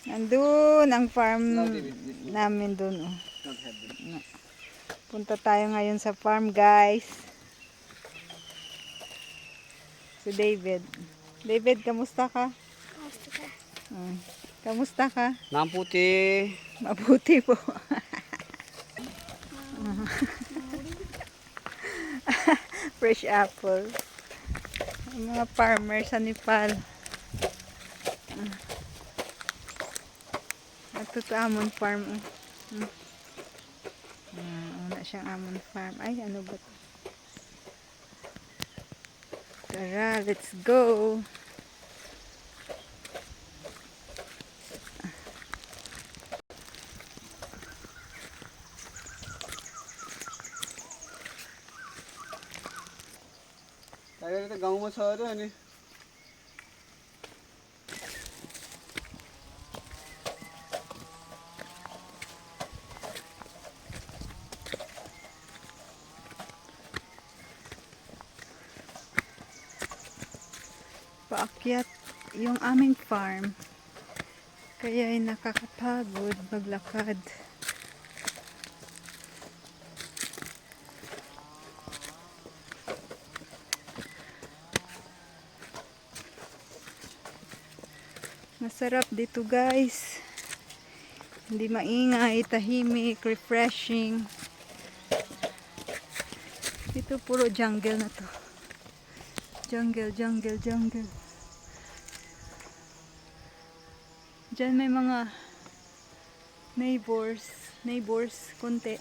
Nandun ang farm namin dun. Oh. Punta tayo ngayon sa farm, guys. Si David. David, kamusta ka? Kamusta ka? Kamusta ka? Mabuti. Mabuti po. Fresh apple. Ang mga farmer sa Nepal. Ito sa Amon Farm. Una siyang Amon Farm. Ay, ano ba? Tara, let's go. Tayo kita गाउँमा छ अरे अनि Paakyat yung aming farm. Kaya ay nakakapagod maglakad. Masarap dito, guys. Hindi maingay, tahimik, refreshing. Dito puro jungle na to. Jungle, jungle, jungle. Diyan may mga neighbors, konti.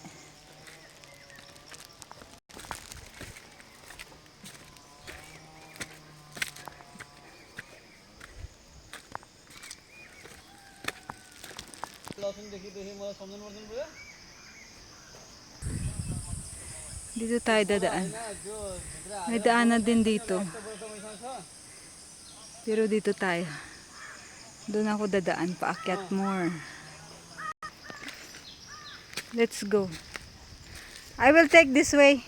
लसुनदेखि मलाई सम्झनु पर्दैन बुझ्यो Dito tayo dadaan. May daanan din dito. Pero dito tayo. Doon ako dadaan, paakyat more. Let's go. I will take this way.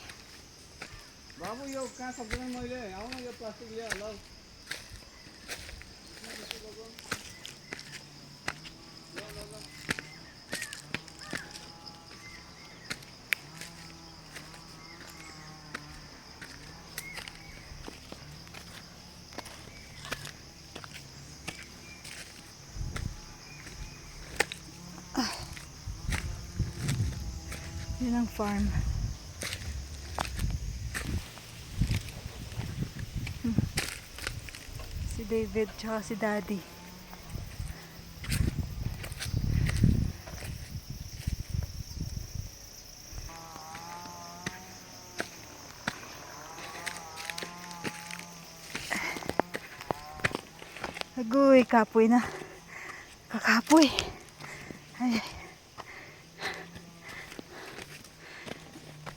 बाबु यो कहाँ सक्दैन मैले आउन यो प्लास्टिक लिएर ल Yun ang farm. Si David tsaka si Daddy. Agoy, kapoy na. Kakapoy. Ay.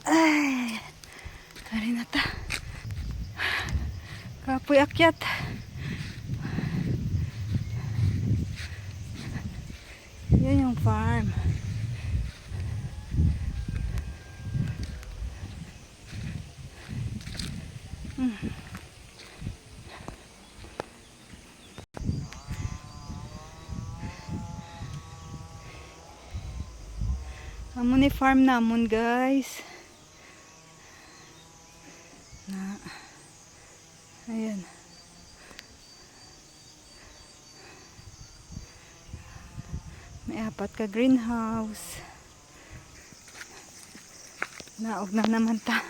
Ay. Tari na ta. Kapoy akyat. Yan yung farm. Amo ni farm namon, guys. Na. Ayan. May 4 ka greenhouse. Naog na naman ta.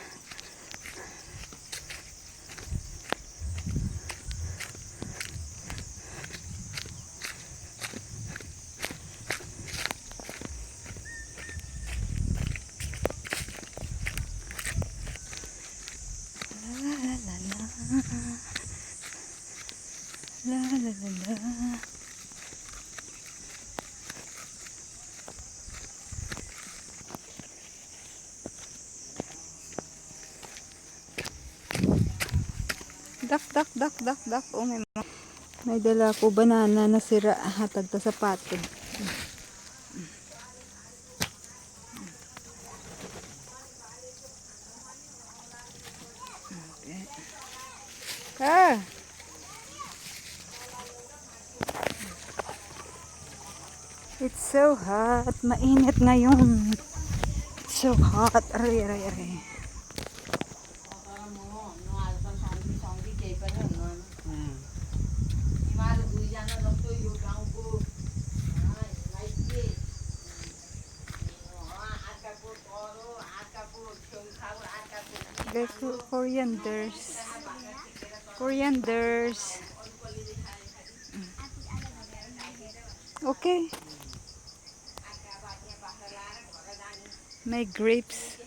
La la la la. Dak. Oh, may dala ko banana na sira. Hatag ta sa pato. Okay. Ka. It's so hot. Mainit ngayon. It's so hot. Aray, aray, aray. Like corianders. Corianders. Okay. May grapes.